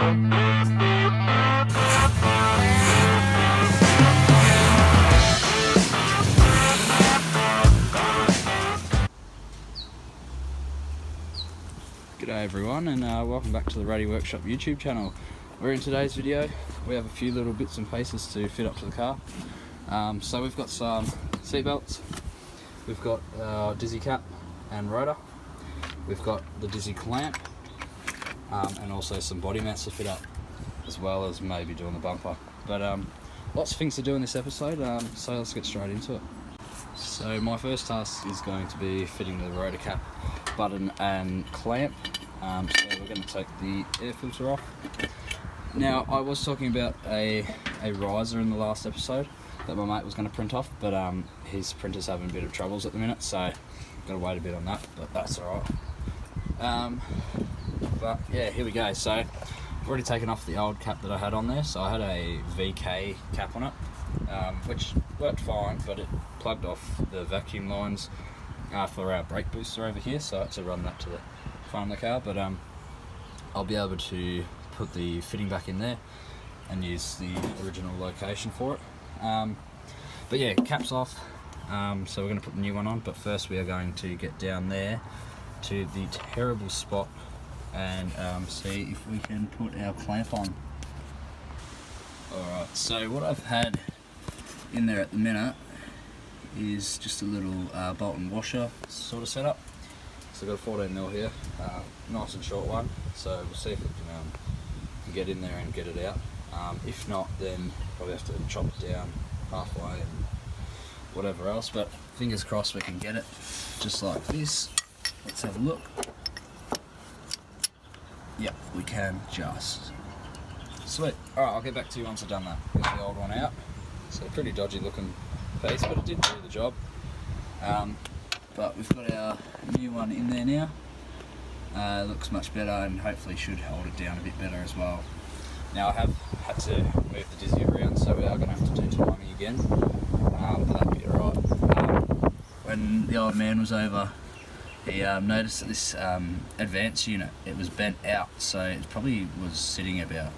G'day everyone, and welcome back to the Ratty Workshop YouTube channel. Where in today's video we have a few little bits and pieces to fit up to the car. So we've got some seatbelts, we've got our dizzy cap and rotor, we've got the dizzy clamp, and also some body mounts to fit up, as well as maybe doing the bumper. But lots of things to do in this episode, so let's get straight into it. So my first task is going to be fitting the rotor cap button and clamp. So we're going to take the air filter off. Now, I was talking about a riser in the last episode that my mate was going to print off, but his printer's having a bit of troubles at the minute, so I've got to wait a bit on that, but that's alright. But yeah, here we go. So I've already taken off the old cap that I had on there. So I had a VK cap on it, which worked fine, but it plugged off the vacuum lines for our brake booster over here, so I had to run that to the front of the car. But I'll be able to put the fitting back in there and use the original location for it. But yeah, cap's off, so we're going to put the new one on, but first we are going to get down there to the terrible spot and see if we can put our clamp on. Alright, so what I've had in there at the minute is just a little bolt and washer sort of setup. So I've got a 14mm here, nice and short one, so we'll see if we can get in there and get it out. If not, then probably have to chop it down halfway and whatever else, but fingers crossed we can get it just like this. Let's have a look. Yep, we can just. Sweet. Alright, I'll get back to you once I've done that. Get the old one out. So pretty dodgy looking piece, but it did do the job. But we've got our new one in there now. Looks much better and hopefully should hold it down a bit better as well. Now I have had to move the dizzy around, so we are going to have to do timing again. But that'll be alright. When the old man was over, he noticed that this advance unit, it was bent out, so it probably was sitting about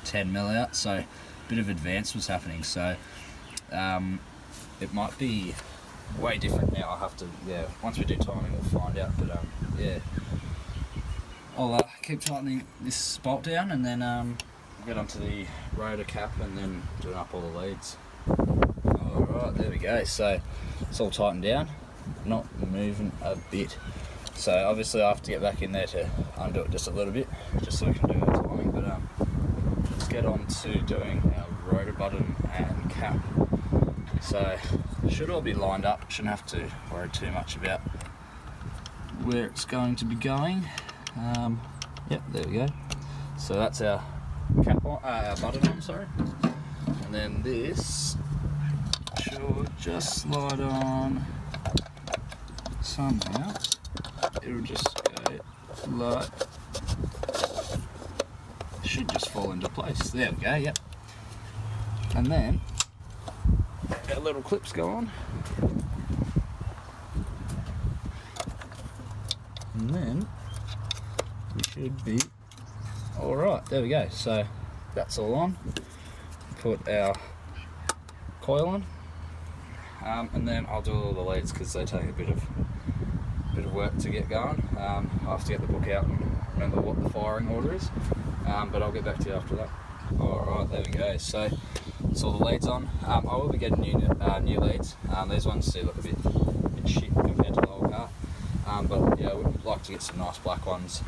10mm out, so a bit of advance was happening. So it might be way different now. I'll have to, once we do timing we'll find out, but yeah, I'll keep tightening this bolt down and then we'll get onto the rotor cap and then doing up all the leads. Alright, there we go, so it's all tightened down, not moving a bit. So obviously I have to get back in there to undo it just a little bit, just so we can do our timing, but let's get on to doing our rotor button and cap. So it should all be lined up, shouldn't have to worry too much about where it's going to be going. Yep, there we go. So that's our cap on, our button on, sorry. And then this should just slide on somehow. It'll just go like, should just fall into place. There we go, yep. And then our little clips go on. And then we should be alright. There we go. So that's all on. Put our coil on. And then I'll do all the leads because they take a bit of work to get going. I have to get the book out and remember what the firing order is, but I'll get back to you after that. Alright, there we go. So that's all the leads on. I will be getting new leads. These ones do look a bit shit compared to the old car, but yeah, I would like to get some nice black ones,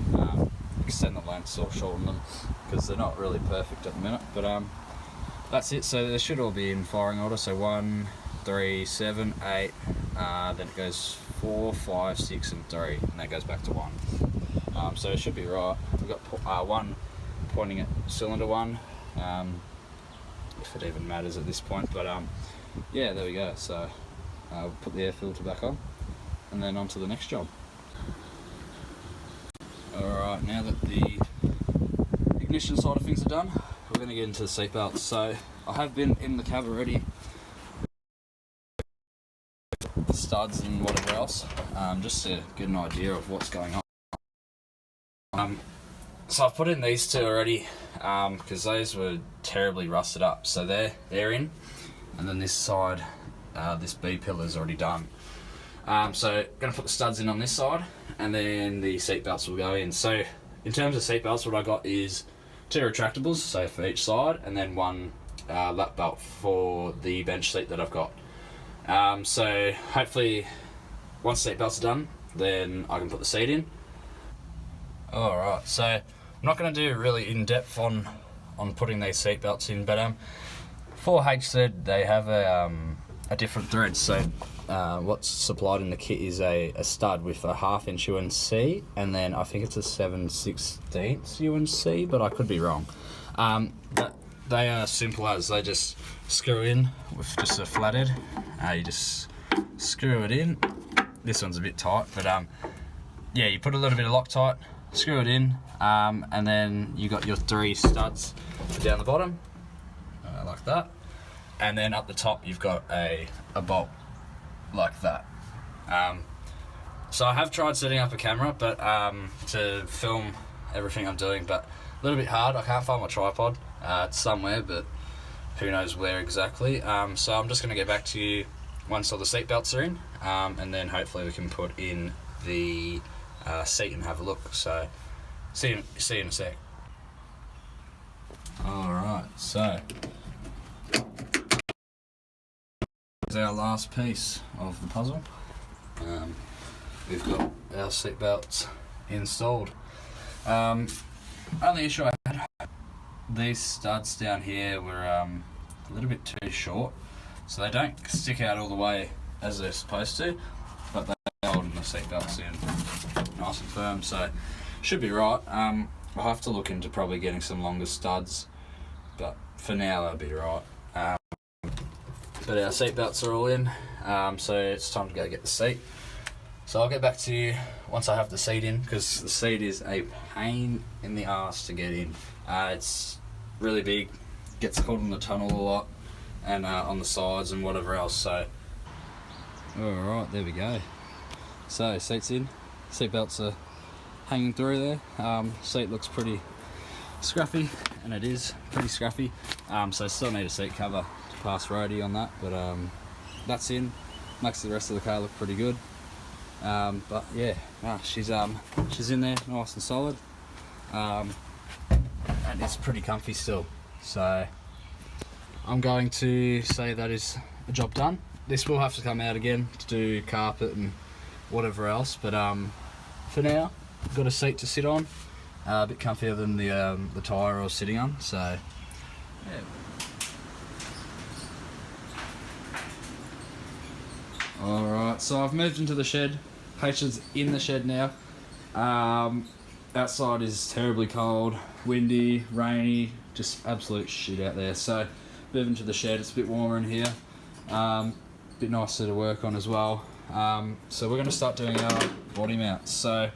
extend the lengths or shorten them because they're not really perfect at the minute. But that's it. So they should all be in firing order. So 1, 3, 7, 8, then it goes 4, 5, 6 and 3, and that goes back to 1. So it should be right. We've got one pointing at cylinder 1, if it even matters at this point, but yeah, there we go. So we'll put the air filter back on and then on to the next job. Alright, now that the ignition side of things are done, we're going to get into the seatbelts. So I have been in the cab already, the studs and whatever else, just to get an idea of what's going on. So I've put in these two already because those were terribly rusted up. So they're in, and then this side, this B pillar is already done. So going to put the studs in on this side, and then the seat belts will go in. So in terms of seat belts, what I got is 2 retractables, so for each side, and then 1 lap belt for the bench seat that I've got. So hopefully once the seat belts are done, then I can put the seat in. Alright, so I'm not going to do really in-depth on putting these seat belts in, but for HZ they have a different thread. So what's supplied in the kit is a stud with a 1/2 inch UNC, and then I think it's a 7/16 UNC, but I could be wrong. But they are simple as they just screw in with just a flathead. You just screw it in. This one's a bit tight, but yeah, you put a little bit of Loctite, screw it in, and then you got your 3 studs down the bottom, like that, and then up the top you've got a bolt like that. So I have tried setting up a camera, but to film everything I'm doing, but a little bit hard. I can't find my tripod. It's somewhere, but who knows where exactly. So I'm just going to get back to you once all the seat belts are in, and then hopefully we can put in the seat and have a look. So see you in a sec. Alright, so here's our last piece of the puzzle. We've got our seat belts installed. Only issue I had, these studs down here were a little bit too short, so they don't stick out all the way as they're supposed to, but they're holding the seat belts in nice and firm, so should be right. I'll have to look into probably getting some longer studs, but for now that'll be right. But our seat belts are all in, so it's time to go get the seat. So I'll get back to you once I have the seat in, because the seat is a pain in the arse to get in. It's really big, gets caught in the tunnel a lot, and on the sides and whatever else. So, alright, there we go. So seat's in, seat belts are hanging through there. Seat looks pretty scruffy, and it is pretty scruffy. So still need a seat cover to pass Ratty on that, but that's in. Makes the rest of the car look pretty good. But yeah, she's in there nice and solid, and it's pretty comfy still. So I'm going to say that is a job done. This will have to come out again to do carpet and whatever else, but for now I've got a seat to sit on, a bit comfier than the tyre I was sitting on. So yeah. Alright, so I've moved into the shed. Patient's in the shed now. Outside is terribly cold, windy, rainy, just absolute shit out there. So moving to the shed, it's a bit warmer in here, bit nicer to work on as well. So we're going to start doing our body mounts. So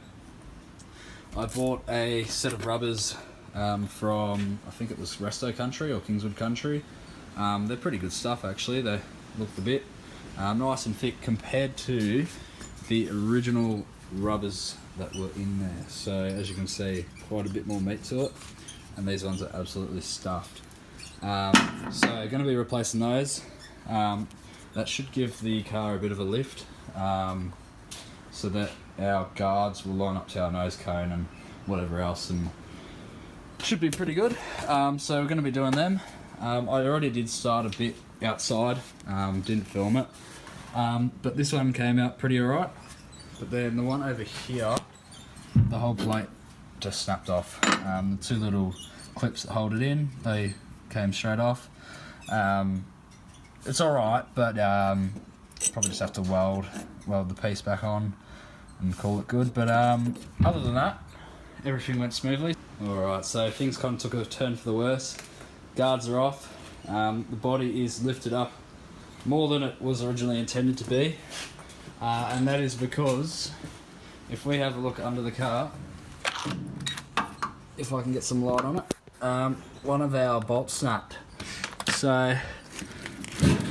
I bought a set of rubbers from, I think it was Resto Country or Kingswood Country. They're pretty good stuff actually. They look the bit. Nice and thick compared to the original rubbers that were in there. So as you can see, quite a bit more meat to it, and these ones are absolutely stuffed. So going to be replacing those. That should give the car a bit of a lift, so that our guards will line up to our nose cone and whatever else, and should be pretty good. So we're going to be doing them. I already did start a bit outside, didn't film it, but this one came out pretty alright. But then the one over here, the whole plate just snapped off. The 2 little clips that hold it in, they came straight off. It's alright, but probably just have to weld the piece back on and call it good. But other than that, everything went smoothly. Alright, so things kind of took a turn for the worse. Guards are off. The body is lifted up more than it was originally intended to be, and that is because if we have a look under the car, if I can get some light on it, one of our bolts snapped. So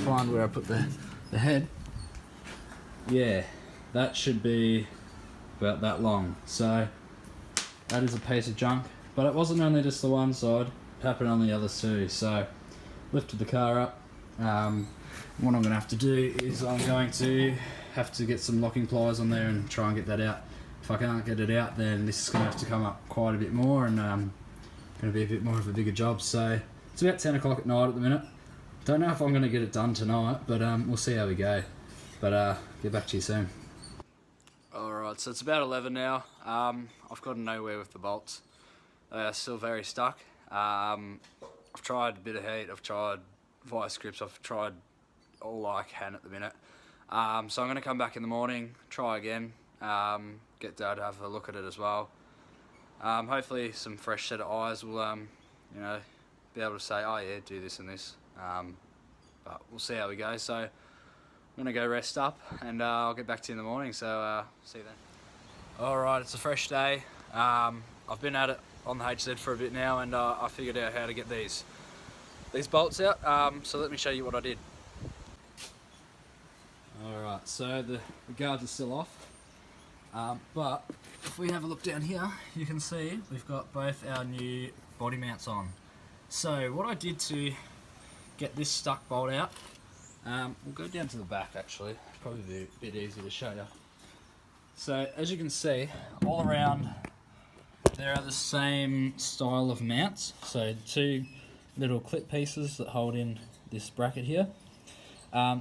find where I put the head. Yeah, that should be about that long. So that is a piece of junk, But it wasn't only just the one side, it happened on the others too. So lifted the car up. What I'm going to have to do is I'm going to have to get some locking pliers on there and try and get that out. If I can't get it out, then this is going to have to come up quite a bit more, and going to be a bit more of a bigger job. So it's about 10 o'clock at night at the minute. Don't know if I'm going to get it done tonight, but we'll see how we go. But get back to you soon. Alright, so it's about 11 now. I've gotten nowhere with the bolts. They are still very stuck. I've tried a bit of heat, I've tried vice grips, I've tried all I can at the minute. So I'm going to come back in the morning, try again, get Dad to have a look at it as well. Hopefully some fresh set of eyes will you know, be able to say, oh yeah, do this and this. But we'll see how we go. So I'm going to go rest up, and I'll get back to you in the morning, so see you then. Alright, it's a fresh day. I've been at it on the HZ for a bit now, and I figured out how to get these bolts out, so let me show you what I did. Alright, so the guards are still off, but if we have a look down here, you can see we've got both our new body mounts on. So what I did to get this stuck bolt out, we'll go down to the back actually, probably be a bit easier to show you. So as you can see, all around there are the same style of mounts, so two little clip pieces that hold in this bracket here.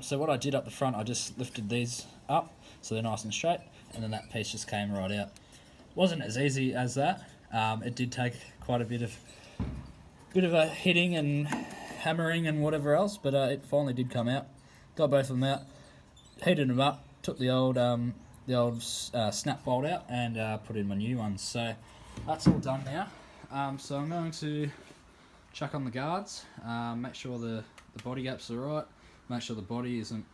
So what I did up the front, I just lifted these up so they're nice and straight, and then that piece just came right out. Wasn't as easy as that. It did take quite a bit of a hitting and hammering and whatever else, but it finally did come out. Got both of them out, heated them up, took the old snap bolt out, and put in my new ones. So that's all done now. So I'm going to chuck on the guards, make sure the body gaps are right, make sure the body isn't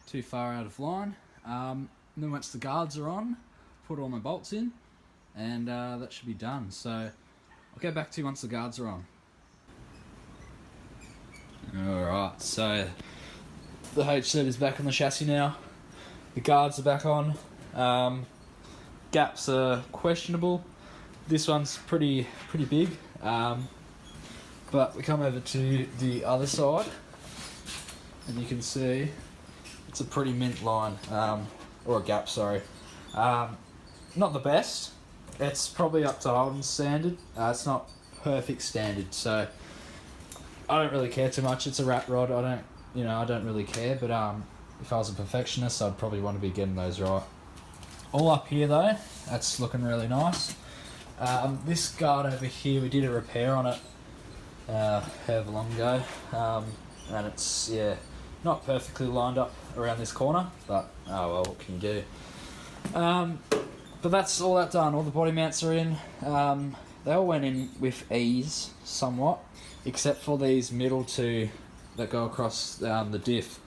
too far out of line. And then once the guards are on, put all my bolts in, and that should be done. So I'll get back to you once the guards are on. Alright, so the HZ is back on the chassis now. The guards are back on. Gaps are questionable. This one's pretty big. But we come over to the other side, and you can see it's a pretty mint line, or a gap, sorry. Not the best. It's probably up to Holden's standard. It's not perfect standard, so I don't really care too much. It's a rat rod. I don't really care. But if I was a perfectionist, I'd probably want to be getting those right. All up here though, that's looking really nice. This guard over here, we did a repair on it however long ago, and it's not perfectly lined up around this corner, but oh well, what can you do? But that's all that done. All the body mounts are in. They all went in with ease somewhat, except for these middle two that go across the diff,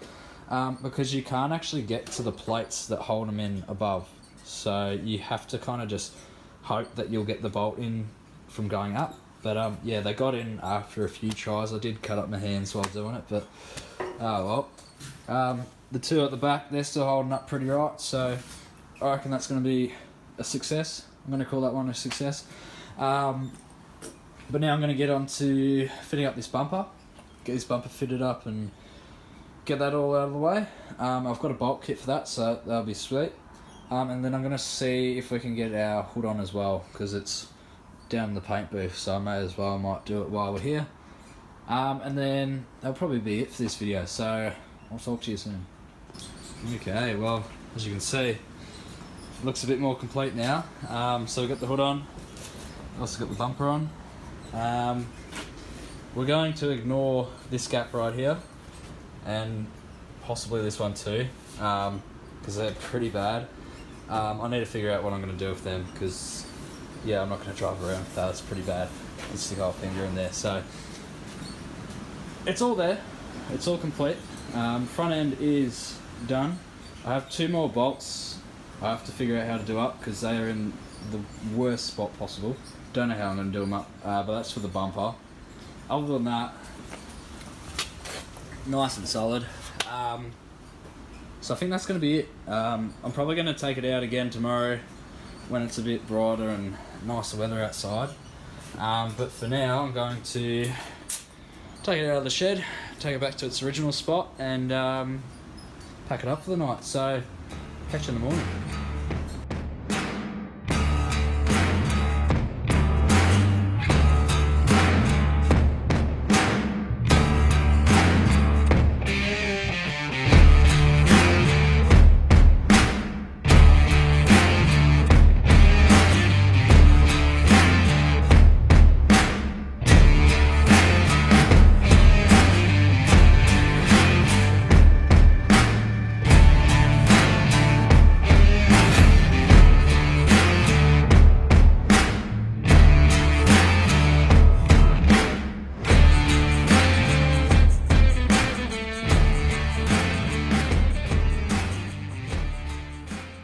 because you can't actually get to the plates that hold them in above, so you have to kind of just hope that you'll get the bolt in from going up. But yeah, they got in after a few tries. I did cut up my hands while doing it, but oh well. The two at the back, they're still holding up pretty right, so I reckon that's going to be a success. I'm going to call that one a success. But now I'm going to get on to fitting up this bumper, get this bumper fitted up and get that all out of the way. I've got a bolt kit for that, so that'll be sweet. And then I'm going to see if we can get our hood on as well, because it's down in the paint booth, so I might do it while we're here. And then that'll probably be it for this video, so I'll talk to you soon. Okay, well, as you can see, it looks a bit more complete now. So we've got the hood on, also got the bumper on. We're going to ignore this gap right here, and possibly this one too, because they're pretty bad. I need to figure out what I'm going to do with them, because yeah, I'm not going to drive around with that. It's pretty bad. Let's stick our finger in there. So it's all there. It's all complete. Front end is done. I have two more bolts I have to figure out how to do up, because they are in the worst spot possible. Don't know how I'm going to do them up, but that's for the bumper. Other than that, nice and solid. So I think that's going to be it. I'm probably going to take it out again tomorrow when it's a bit brighter and nicer weather outside. But for now, I'm going to take it out of the shed, take it back to its original spot, and pack it up for the night. So, catch you in the morning.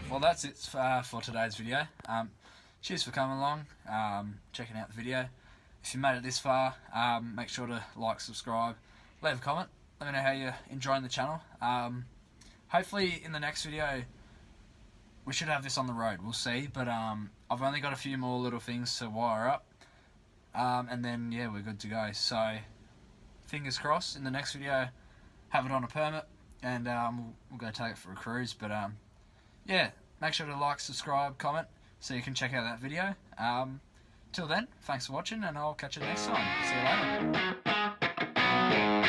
Well, that's it for today's video. Cheers for coming along, checking out the video. If you made it this far, make sure to like, subscribe, leave a comment, let me know how you're enjoying the channel. Hopefully in the next video we should have this on the road, we'll see, but I've only got a few more little things to wire up, and then yeah, we're good to go. So fingers crossed in the next video have it on a permit, and we'll go take it for a cruise. But yeah, make sure to like, subscribe, comment so you can check out that video. Till then, thanks for watching, and I'll catch you next time. See you later.